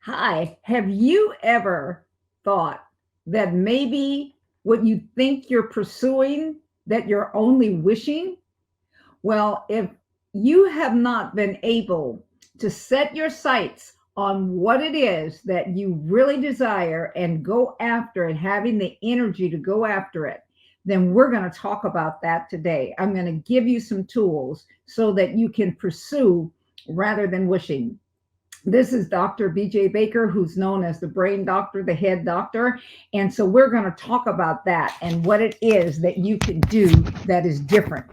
Hi, have you ever thought that maybe what you think you're pursuing, that you're only wishing? Well, if you have not been able to set your sights on what it is that you really desire and go after it, having the energy to go after it, then we're going to talk about that today. I'm going to give you some tools so that you can pursue rather than wishing. This is Dr. BJ Baker, who's known as the brain doctor, the head doctor. And so we're going to talk about that and what it is that you can do that is different.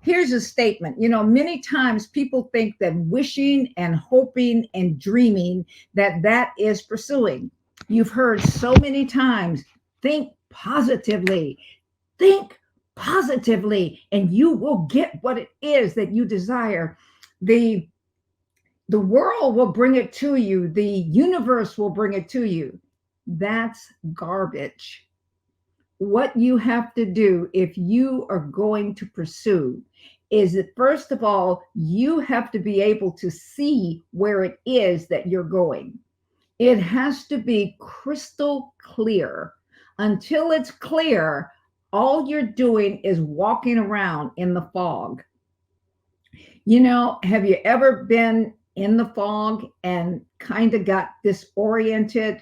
Here's a statement. Many times people think that wishing and hoping and dreaming, that is pursuing. You've heard so many times, think positively, think positively, and you will get what it is that you desire. The the world will bring it to you. The universe will bring it to you. That's garbage. What you have to do if you are going to pursue is that, first of all, you have to be able to see where it is that you're going. It has to be crystal clear. Until it's clear, all you're doing is walking around in the fog. Have you ever been in the fog and kind of got disoriented?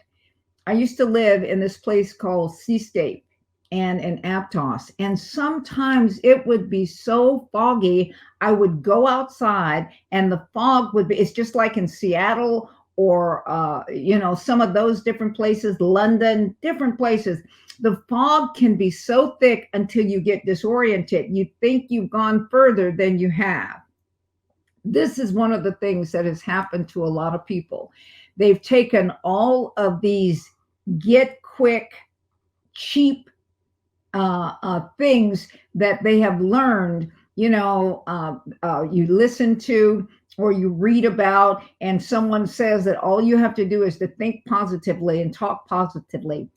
I used to live in this place called Seascape and in Aptos, and sometimes it would be so foggy. I would go outside and the fog would be, it's just like in Seattle or, some of those different places, London, different places. The fog can be so thick until you get disoriented. You think you've gone further than you have. This is one of the things that has happened to a lot of people. They've taken all of these get quick, cheap things that they have learned, you listen to or you read about, and someone says that all you have to do is to think positively and talk positively.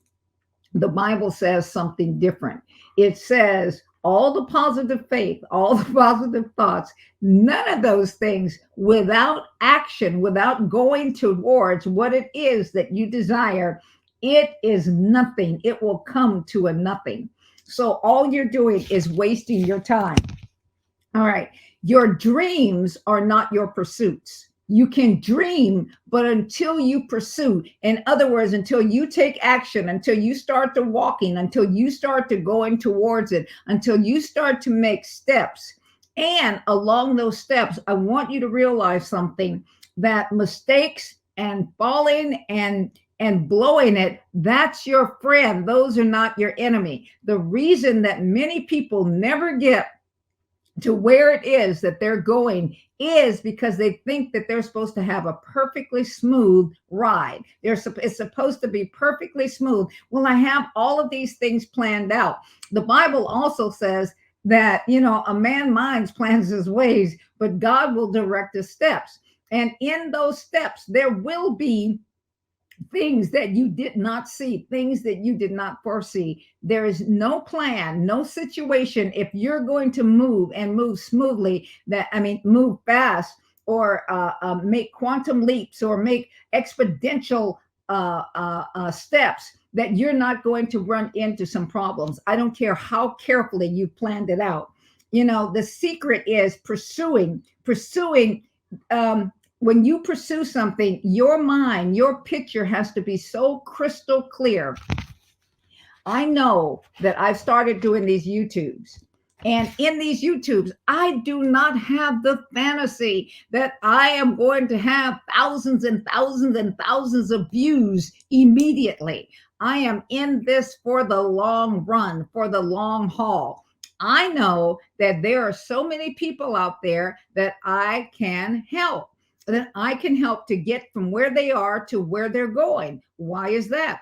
The Bible says something different. It says all the positive faith, all the positive thoughts, none of those things without action, without going towards what it is that you desire, it is nothing. It will come to a nothing. So all you're doing is wasting your time. All right. Your dreams are not your pursuits. You can dream, but until you pursue, in other words, until you take action, until you start to walking, until you start to going towards it, until you start to make steps. And along those steps, I want you to realize something, that mistakes and falling and blowing it, that's your friend. Those are not your enemy. The reason that many people never get to where it is that they're going is because they think that they're supposed to have a perfectly smooth ride. It's supposed to be perfectly smooth. Well, I have all of these things planned out. The Bible also says that, a man minds plans his ways, but God will direct his steps. And in those steps, there will be things that you did not see, things that you did not foresee. There is no plan, no situation. If you're going to move and move smoothly, move fast, or make quantum leaps, or make exponential steps, that you're not going to run into some problems. I don't care how carefully you planned it out. The secret is pursuing. When you pursue something, your mind, your picture has to be so crystal clear. I know that I've started doing these YouTubes. And in these YouTubes, I do not have the fantasy that I am going to have thousands and thousands and thousands of views immediately. I am in this for the long run, for the long haul. I know that there are so many people out there that I can help, that I can help to get from where they are to where they're going. Why is that?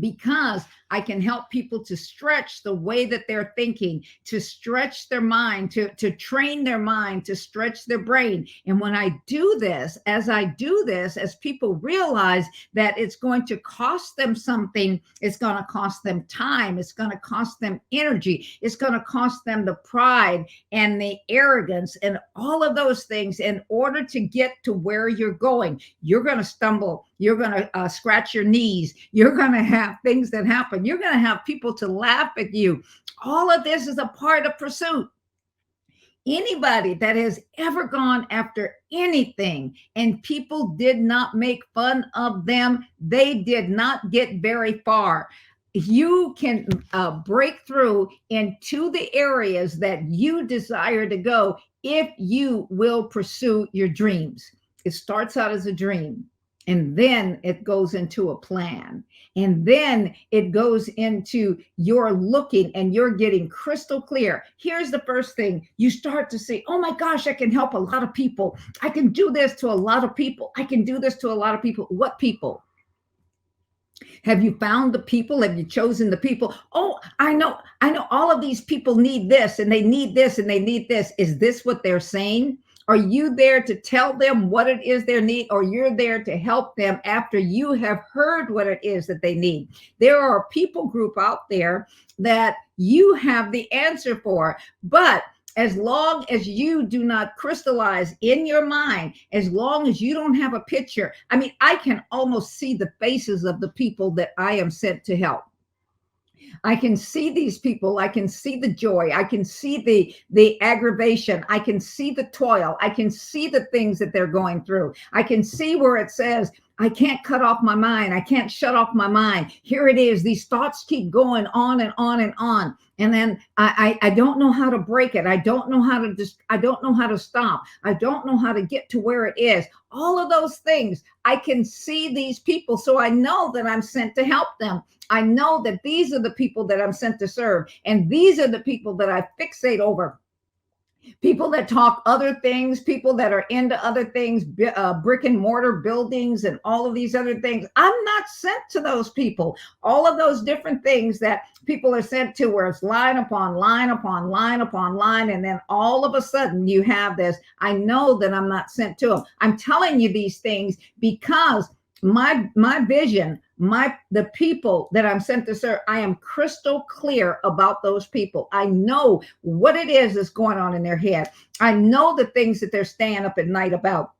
Because I can help people to stretch the way that they're thinking, to stretch their mind, to train their mind, to stretch their brain. And when I do this, as people realize that it's going to cost them something, it's going to cost them time, it's going to cost them energy, it's going to cost them the pride and the arrogance and all of those things in order to get to where you're going. You're going to stumble You're going to scratch your knees. You're going to have things that happen. You're going to have people to laugh at you. All of this is a part of pursuit. Anybody that has ever gone after anything and people did not make fun of them, they did not get very far. You can break through into the areas that you desire to go if you will pursue your dreams. It starts out as a dream, and then it goes into a plan, and then it goes into your looking and you're getting crystal clear. Here's the first thing: you start to see, oh my gosh, I can help a lot of people. I can do this to a lot of people. I can do this to a lot of people. What people? Have you found the people? Have you chosen the people? Oh, I know all of these people need this and they need this and they need this. Is this what they're saying? Are you there to tell them what it is they need, or you're there to help them after you have heard what it is that they need? There are a people group out there that you have the answer for, but as long as you do not crystallize in your mind, as long as you don't have a picture, I mean, I can almost see the faces of the people that I am sent to help. I can see these people. I can see the joy. I can see the aggravation. I can see the toil. I can see the things that they're going through. I can see where it says, I can't cut off my mind. I can't shut off my mind. Here it is. These thoughts keep going on and on and on. And then I don't know how to break it. I don't know how to I don't know how to stop. I don't know how to get to where it is. All of those things. I can see these people. So I know that I'm sent to help them. I know that these are the people that I'm sent to serve. And these are the people that I fixate over. People that talk other things, people that are into other things, brick and mortar buildings and all of these other things. I'm not sent to those people. All of those different things that people are sent to, where it's line upon line upon line upon line. And then all of a sudden you have this. I know that I'm not sent to them. I'm telling you these things because my vision, the people that I'm sent to serve, I am crystal clear about those people. I know what it is that's going on in their head. I know the things that they're staying up at night about.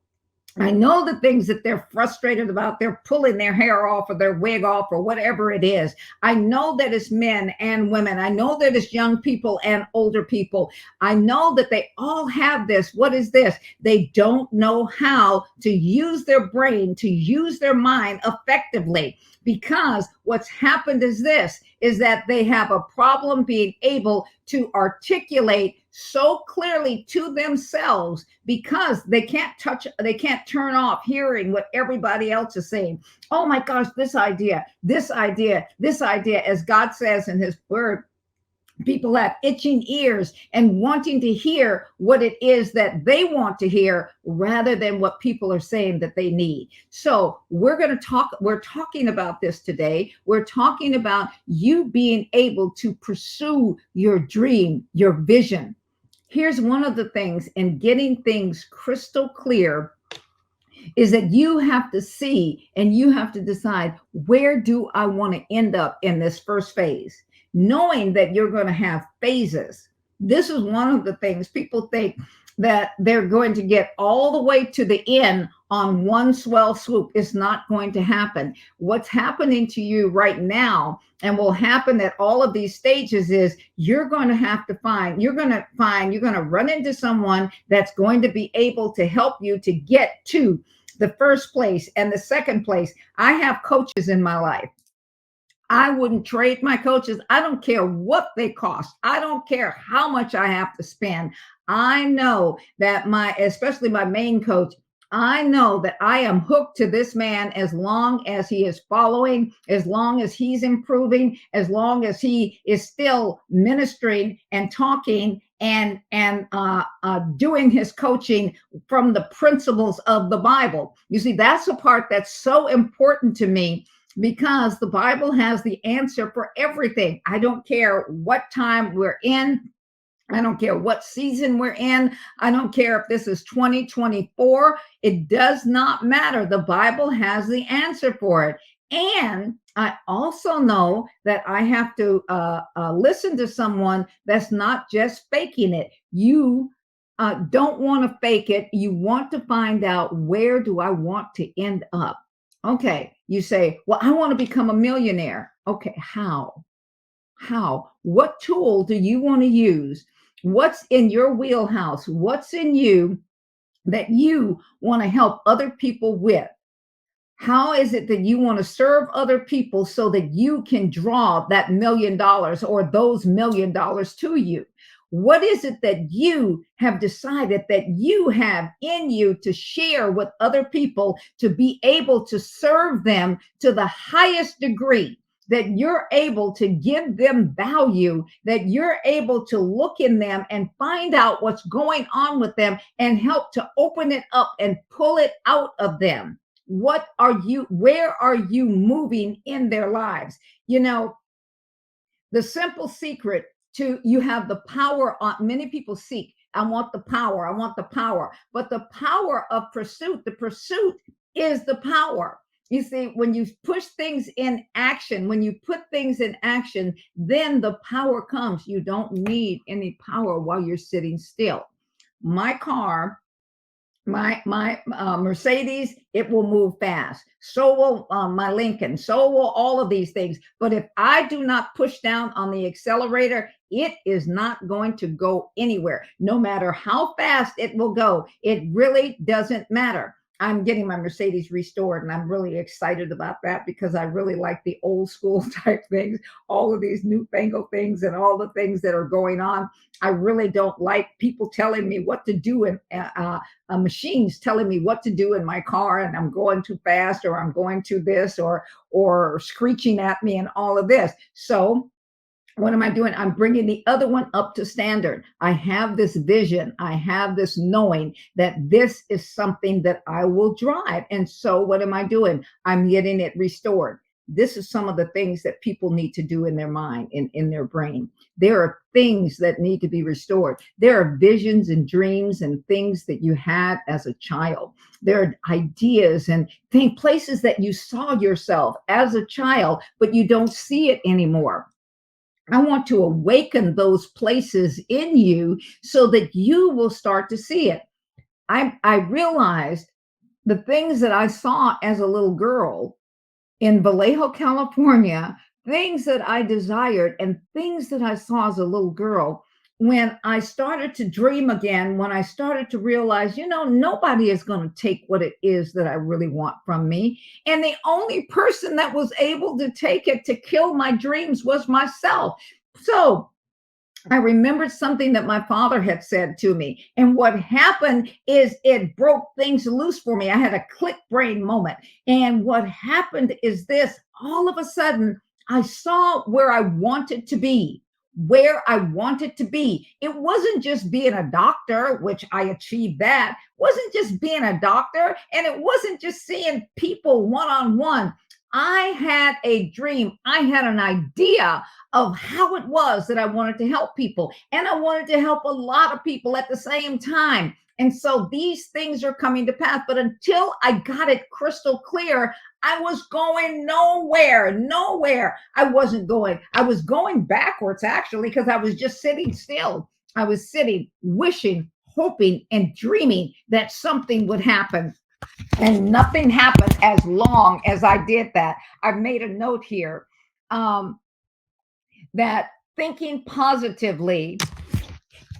I know the things that they're frustrated about. They're pulling their hair off or their wig off or whatever it is. I know that it's men and women. I know that it's young people and older people. I know that they all have this. What is this? They don't know how to use their brain, to use their mind effectively. Because what's happened is this, is that they have a problem being able to articulate so clearly to themselves, because they can't turn off hearing what everybody else is saying. Oh my gosh, this idea, as God says in his word. People have itching ears and wanting to hear what it is that they want to hear rather than what people are saying that they need. So we're talking about this today. We're talking about you being able to pursue your dream, your vision. Here's one of the things in getting things crystal clear is that you have to see and you have to decide, where do I want to end up in this first phase? Knowing that you're going to have phases. This is one of the things people think, that they're going to get all the way to the end on one swell swoop. It's not going to happen. What's happening to you right now and will happen at all of these stages is you're going to run into someone that's going to be able to help you to get to the first place and the second place. I have coaches in my life. I wouldn't trade my coaches. I don't care what they cost. I don't care how much I have to spend. I know that especially my main coach, I know that I am hooked to this man as long as he is following, as long as he's improving, as long as he is still ministering and talking and doing his coaching from the principles of the Bible. You see, that's the part that's so important to me, because the Bible has the answer for everything. I don't care what time we're in. I don't care what season we're in. I don't care if this is 2024. It does not matter. The Bible has the answer for it. And I also know that I have to listen to someone that's not just faking it. You don't want to fake it. You want to find out, where do I want to end up? Okay. You say, well, I want to become a millionaire. Okay. How? How? What tool do you want to use? What's in your wheelhouse? What's in you that you want to help other people with? How is it that you want to serve other people so that you can draw that $1 million or those $1 million to you? What is it that you have decided that you have in you to share with other people to be able to serve them to the highest degree? That you're able to give them value, that you're able to look in them and find out what's going on with them and help to open it up and pull it out of them. Where are you moving in their lives? You know, the simple secret to you have the power on many people seek. I want the power, I want the power, but the power of pursuit, the pursuit is the power. You see, when you push things in action, when you put things in action, then the power comes. You don't need any power while you're sitting still. My car, my Mercedes, it will move fast. So will my Lincoln. So will all of these things. But if I do not push down on the accelerator, it is not going to go anywhere. No matter how fast it will go, it really doesn't matter. I'm getting my Mercedes restored, and I'm really excited about that because I really like the old school type things, all of these newfangled things, and all the things that are going on. I really don't like people telling me what to do and machines telling me what to do in my car, and I'm going too fast, or I'm going to this, or screeching at me, and all of this. So what am I doing? I'm bringing the other one up to standard. I have this vision. I have this knowing that this is something that I will drive. And so what am I doing? I'm getting it restored. This is some of the things that people need to do in their mind, in their brain. There are things that need to be restored. There are visions and dreams and things that you had as a child. There are ideas and places that you saw yourself as a child, but you don't see it anymore. I want to awaken those places in you so that you will start to see it. I realized the things that I saw as a little girl in Vallejo, California, things that I desired and things that I saw as a little girl. When I started to dream again, when I started to realize, nobody is going to take what it is that I really want from me. And the only person that was able to take it to kill my dreams was myself. So I remembered something that my father had said to me. And what happened is it broke things loose for me. I had a click brain moment. And what happened is this: all of a sudden, I saw where I wanted to be. Where I wanted to be. It wasn't just being a doctor, which I achieved that. It wasn't just being a doctor, and it wasn't just seeing people one on one. I had a dream. I had an idea of how it was that I wanted to help people. And I wanted to help a lot of people at the same time. And so these things are coming to pass. But until I got it crystal clear, I was going nowhere, nowhere. I wasn't going. I was going backwards, actually, because I was just sitting still. I was sitting, wishing, hoping, and dreaming that something would happen. And nothing happened as long as I did that. I've made a note here. That thinking positively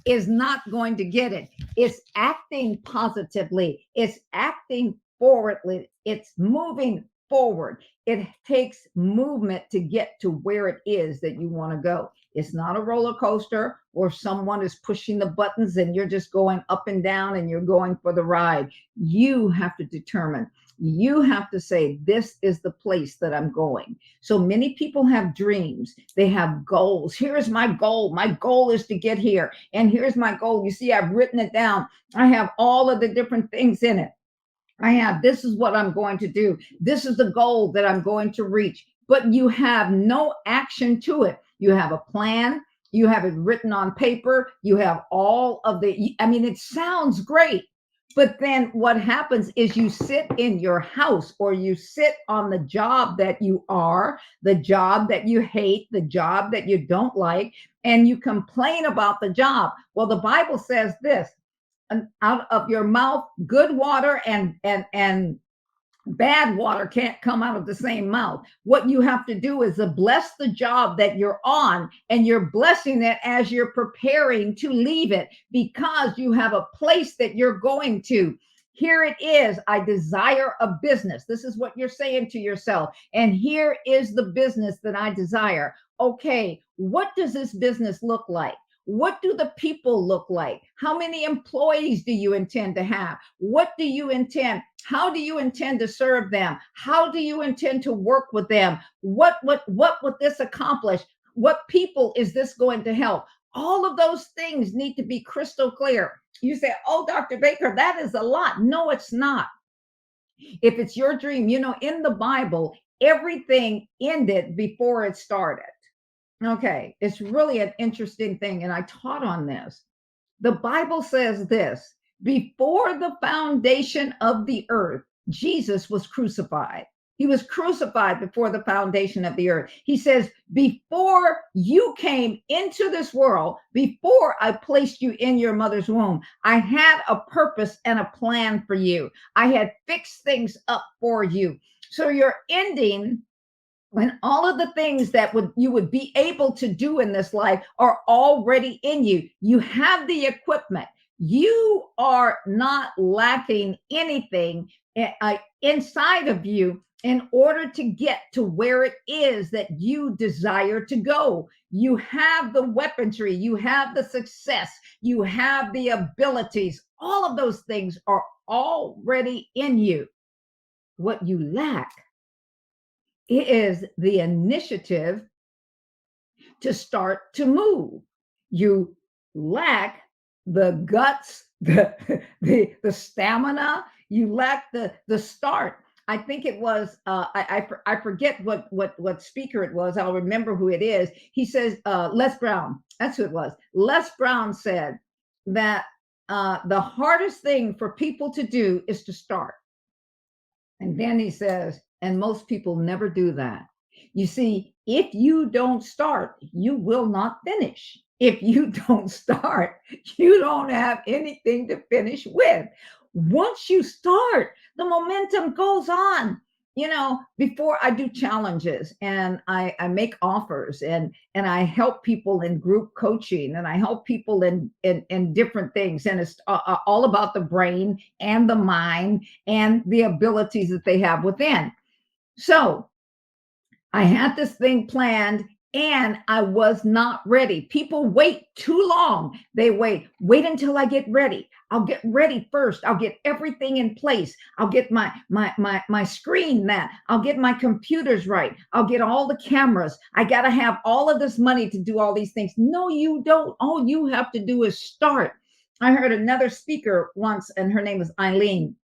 is not going to get it. It's acting positively, it's acting forwardly, it's moving forward. It takes movement to get to where it is that you want to go. It's not a roller coaster or someone is pushing the buttons and you're just going up and down and you're going for the ride. You have to determine. You have to say, this is the place that I'm going. So many people have dreams. They have goals. Here's my goal. My goal is to get here. And here's my goal. You see, I've written it down. I have all of the different things in it. This is what I'm going to do. This is the goal that I'm going to reach. But you have no action to it. You have a plan. You have it written on paper. You have all of it sounds great. But then what happens is you sit in your house or you sit on the job that you are, the job that you hate, the job that you don't like, and you complain about the job. Well, the Bible says this: and out of your mouth good water and Bad water can't come out of the same mouth. What you have to do is to bless the job that you're on, and you're blessing it as you're preparing to leave it, because you have a place that you're going to. Here it is. I desire a business. This is what you're saying to yourself. And here is the business that I desire. Okay, what does this business look like? What do the people look like? How many employees do you intend to have? What do you intend? How do you intend to serve them? How do you intend to work with them? What would this accomplish? What people is this going to help? All of those things need to be crystal clear. You say, "Oh, Dr. Baker, that is a lot." No, it's not. If it's your dream, in the Bible, everything ended before it started. Okay, it's really an interesting thing, and I taught on this. The Bible says this: before the foundation of the earth, Jesus was crucified. He was crucified before the foundation of the earth. He says, before you came into this world, before I placed you in your mother's womb, I had a purpose and a plan for you. I had fixed things up for you. So you're ending when all of the things that you would be able to do in this life are already in you. You have the equipment. You are not lacking anything inside of you in order to get to where it is that you desire to go. You have the weaponry, you have the success, you have the abilities. All of those things are already in you. What you lack is the initiative to start to move. You lack the guts, the stamina. You lack the start. I think it was I forget what speaker it was. I'll remember who it is. He says Les Brown. That's who it was. Les Brown said that the hardest thing for people to do is to start. And then he says, and most people never do that. You see, if you don't start, you will not finish. If you don't start, you don't have anything to finish with. Once you start, the momentum goes on. Before I do challenges and I make offers and I help people in group coaching and I help people in different things. And it's all about the brain and the mind and the abilities that they have within. So I had this thing planned and I was not ready. People wait too long. They wait until I get ready. I'll get ready first. I'll get everything in place. I'll get my screen that. I'll get my computers right. I'll get all the cameras. I got to have all of this money to do all these things. No, you don't. All you have to do is start. I heard another speaker once, and her name was Eileen.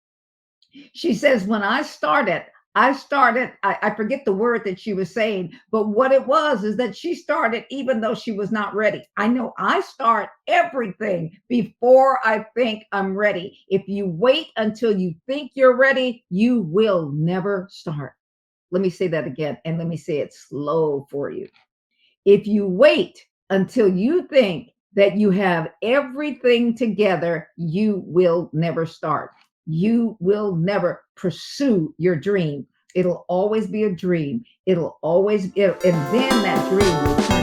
She says, when I started, I forget the word that she was saying, but what it was is that she started even though she was not ready. I know I start everything before I think I'm ready. If you wait until you think you're ready, you will never start. Let me say that again, and let me say it slow for you. If you wait until you think that you have everything together, you will never start. You will never pursue your dream. It'll always be a dream. And then that dream will